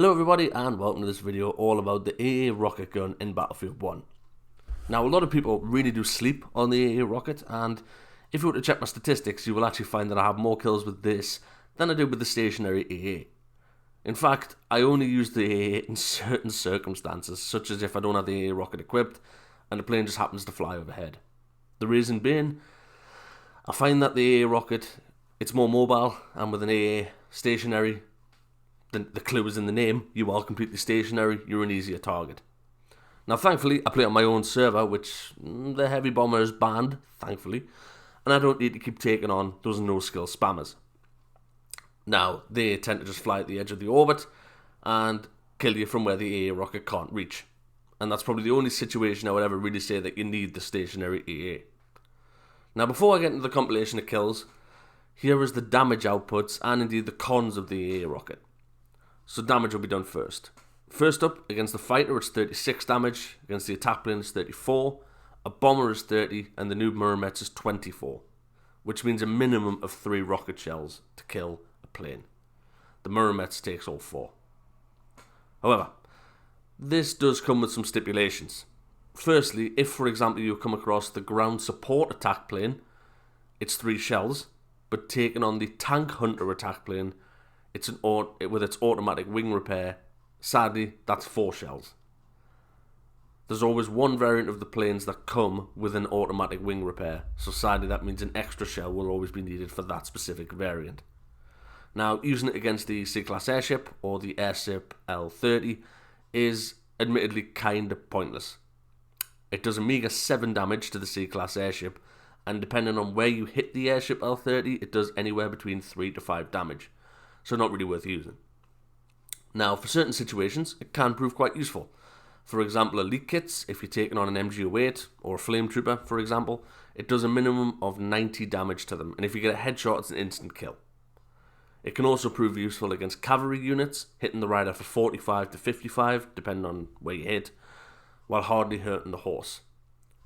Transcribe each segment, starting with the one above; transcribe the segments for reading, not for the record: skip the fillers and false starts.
Hello everybody and welcome to this video all about the AA rocket gun in Battlefield 1. Now a lot of people really do sleep on the AA rocket, and if you were to check my statistics you will actually find that I have more kills with this than I do with the stationary AA. In fact, I only use the AA in certain circumstances, such as if I don't have the AA rocket equipped and the plane just happens to fly overhead. The reason being, I find that the AA rocket, it's more mobile, and with an AA stationary, the clue is in the name, you are completely stationary, you're an easier target. Now thankfully I play on my own server, which the heavy bomber is banned, thankfully, and I don't need to keep taking on those no-skill spammers. Now they tend to just fly at the edge of the orbit and kill you from where the AA rocket can't reach, and that's probably the only situation I would ever really say that you need the stationary AA. Now before I get into the compilation of kills, here is the damage outputs and indeed the cons of the AA rocket. So damage will be done first. First up, against the fighter it's 36 damage, against the attack plane it's 34, a bomber is 30, and the noob Muromets is 24, which means a minimum of 3 rocket shells to kill a plane. The Muromets takes all 4. However, this does come with some stipulations. Firstly, if for example you come across the ground support attack plane, it's 3 shells, but taking on the tank hunter attack plane, with its automatic wing repair, sadly, that's 4 shells. There's always one variant of the planes that come with an automatic wing repair, so sadly that means an extra shell will always be needed for that specific variant. Now, using it against the C-class airship or the airship L-30 is admittedly kinda pointless. It does a meager 7 damage to the C-class airship, and depending on where you hit the airship L-30, it does anywhere between 3 to 5 damage. So not really worth using. Now, for certain situations, it can prove quite useful. For example, elite kits, if you're taking on an MG08 or a flame trooper, for example, it does a minimum of 90 damage to them, and if you get a headshot, it's an instant kill. It can also prove useful against cavalry units, hitting the rider for 45 to 55, depending on where you hit, while hardly hurting the horse.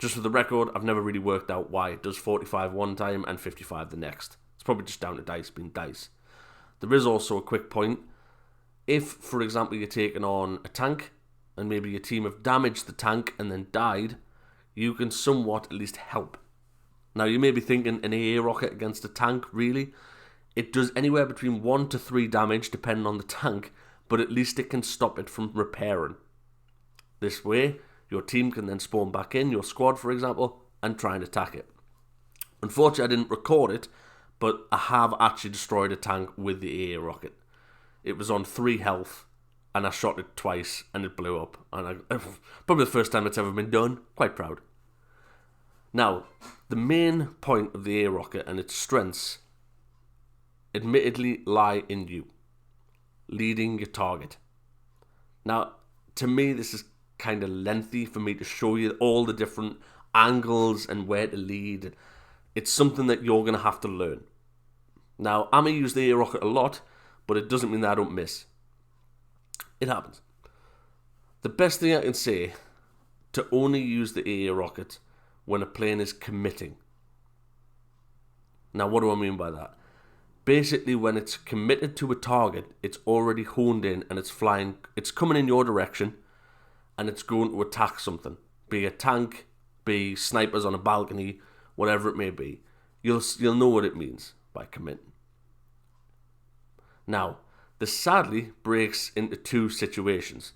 Just for the record, I've never really worked out why it does 45 one time and 55 the next. It's probably just down to dice being dice. There is also a quick point. If, for example, you're taking on a tank, and maybe your team have damaged the tank and then died, you can somewhat at least help. Now, you may be thinking, an AA rocket against a tank, really? It does anywhere between 1 to 3 damage, depending on the tank, but at least it can stop it from repairing. This way, your team can then spawn back in, your squad, for example, and try and attack it. Unfortunately, I didn't record it, but I have actually destroyed a tank with the AA rocket. It was on 3 health, and I shot it twice, and it blew up. And probably the first time it's ever been done. Quite proud. Now, the main point of the AA rocket and its strengths admittedly lie in you, leading your target. Now, to me, this is kind of lengthy for me to show you all the different angles and where to lead. It's something that you're going to have to learn. Now, I may use the AA rocket a lot, but it doesn't mean that I don't miss. It happens. The best thing I can say, to only use the AA rocket when a plane is committing. Now, what do I mean by that? Basically, when it's committed to a target, it's already honed in and it's flying, it's coming in your direction and it's going to attack something. Be a tank, be snipers on a balcony, whatever it may be. You'll know what it means by committing. Now, this sadly breaks into 2 situations.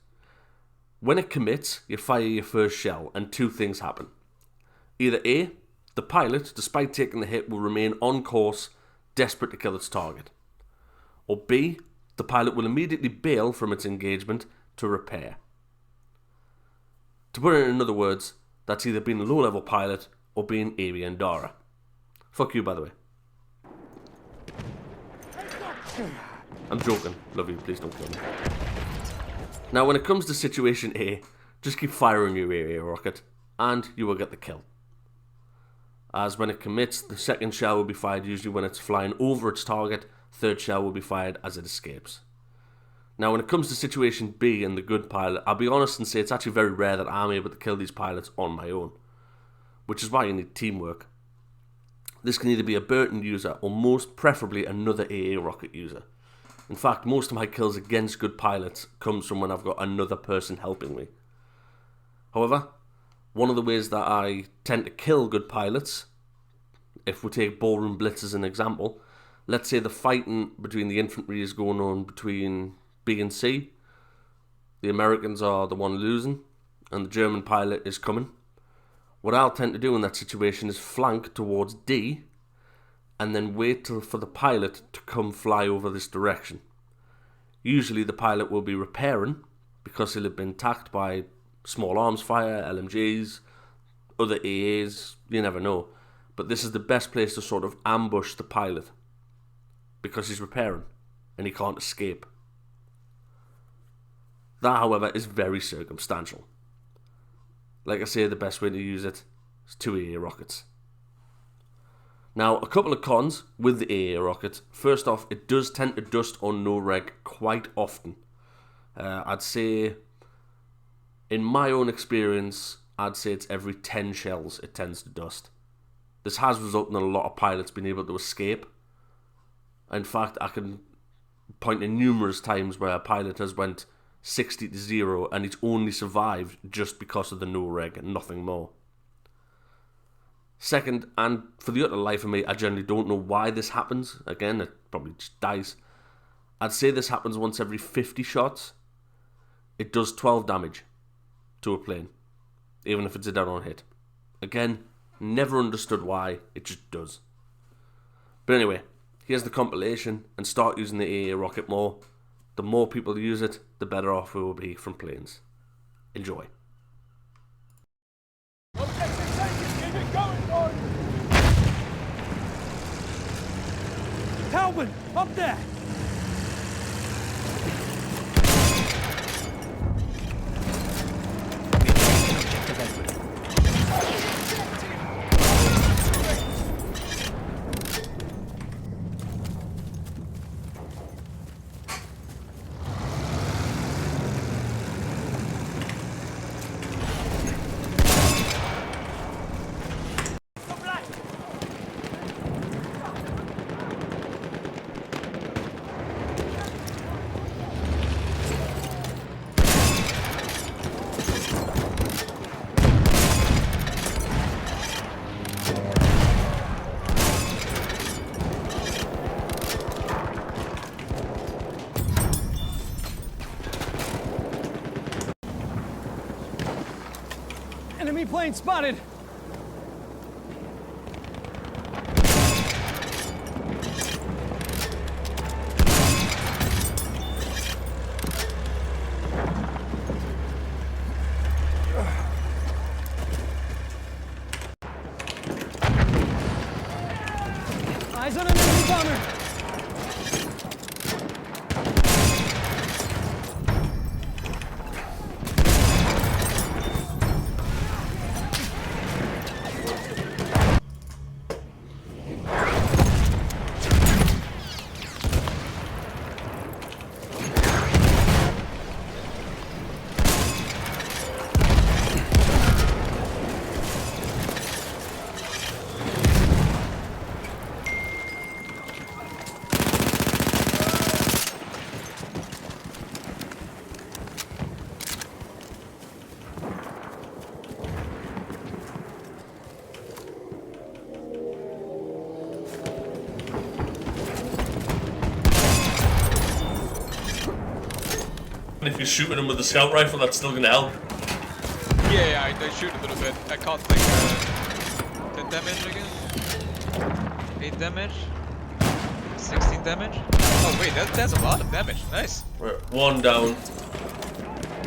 When it commits, you fire your first shell and 2 things happen. Either A, the pilot, despite taking the hit, will remain on course, desperate to kill its target. Or B, the pilot will immediately bail from its engagement to repair. To put it in other words, that's either being a low-level pilot or being Avi and Dara. Fuck you, by the way. I'm joking. Love you. Please don't kill me. Now, when it comes to situation A, just keep firing your AA rocket, and you will get the kill. As when it commits, the second shell will be fired usually when it's flying over its target, third shell will be fired as it escapes. Now, when it comes to situation B and the good pilot, I'll be honest and say it's actually very rare that I'm able to kill these pilots on my own, which is why you need teamwork. This can either be a Burton user or most preferably another AA rocket user. In fact, most of my kills against good pilots comes from when I've got another person helping me. However, one of the ways that I tend to kill good pilots, if we take ballroom blitz as an example, let's say the fighting between the infantry is going on between B and C. The Americans are the one losing, and the German pilot is coming. What I'll tend to do in that situation is flank towards D, and then wait for the pilot to come fly over this direction. Usually the pilot will be repairing, because he'll have been attacked by small arms fire, LMGs, other AAs, you never know. But this is the best place to sort of ambush the pilot, because he's repairing, and he can't escape. That, however, is very circumstantial. Like I say, the best way to use it is 2 AA rockets. Now, a couple of cons with the AA rocket. First off, it does tend to dust on no reg quite often. I'd say, in my own experience, I'd say it's every 10 shells it tends to dust. This has resulted in a lot of pilots being able to escape. In fact, I can point to numerous times where a pilot has went 60 to 0 and he's only survived just because of the no reg and nothing more. Second, and for the utter life of me, I generally don't know why this happens. Again, it probably just dies. I'd say this happens once every 50 shots. It does 12 damage to a plane, even if it's a dead-on hit. Again, never understood why, it just does. But anyway, here's the compilation, and start using the AA rocket more. The more people use it, the better off we will be from planes. Enjoy. Calvin, up there! Enemy plane spotted! Eyes on an enemy bomber! If you're shooting them with a scout rifle, that's still going to help. Yeah, I shoot a little bit. I caught like 10 damage, I guess. 8 damage. 16 damage. Oh wait, that's a lot of damage. Nice. Right, one down.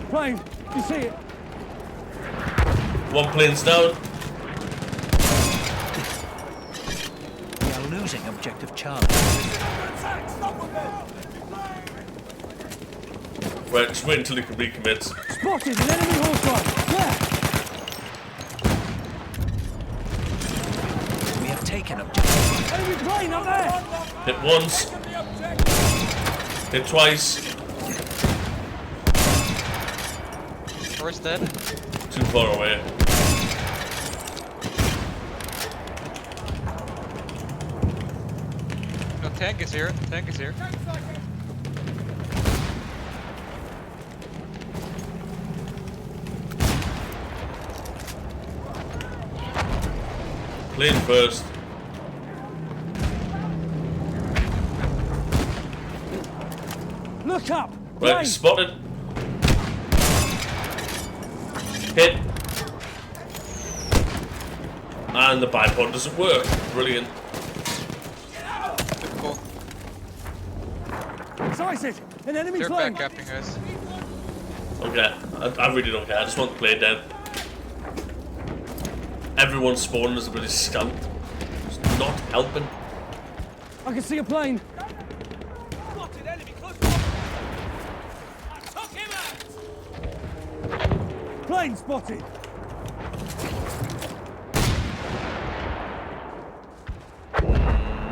Plane, you see it? One plane's down. We are losing objective Charlie. Right, just wait until he can recommit. Spotted an enemy horse ride! Where? We have taken objective. Enemy plane up there! Hit once. Hit twice. First dead. Too far away. No, tank is here. Tank is here. plane first. Look up! Right, Plane! spotted. Hit. And the bipod doesn't work. Brilliant. Typical. Size it! An enemy They're plane! back capping, guys. Okay, I really don't care. I just want the plane dead. Everyone spawning as a British scout. It's not helping. I can see a plane! Spotted enemy close. I took him out. Plane spotted!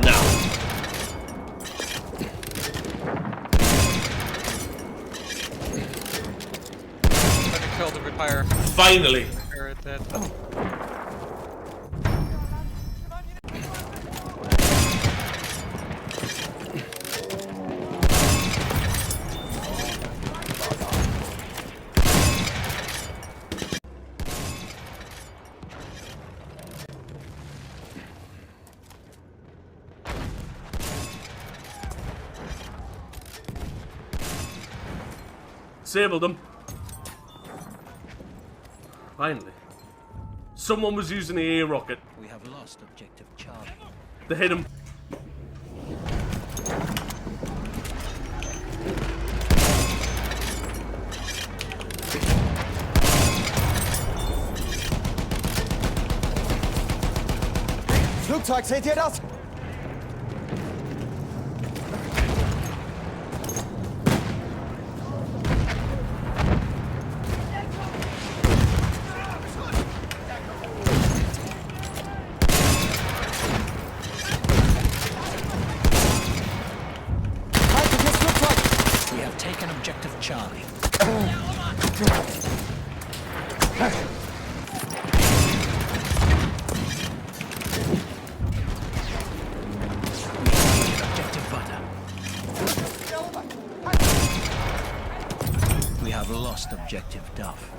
Now. Trying to kill the repair. Finally. Repair it dead. Disabled them. Finally. Someone was using the air rocket. We have lost objective Charlie. They hit him. Flugzeug, seht ihr das? Feindliches Flugzeug! We have taken objective Charlie. Objective butter. We have lost objective Duff.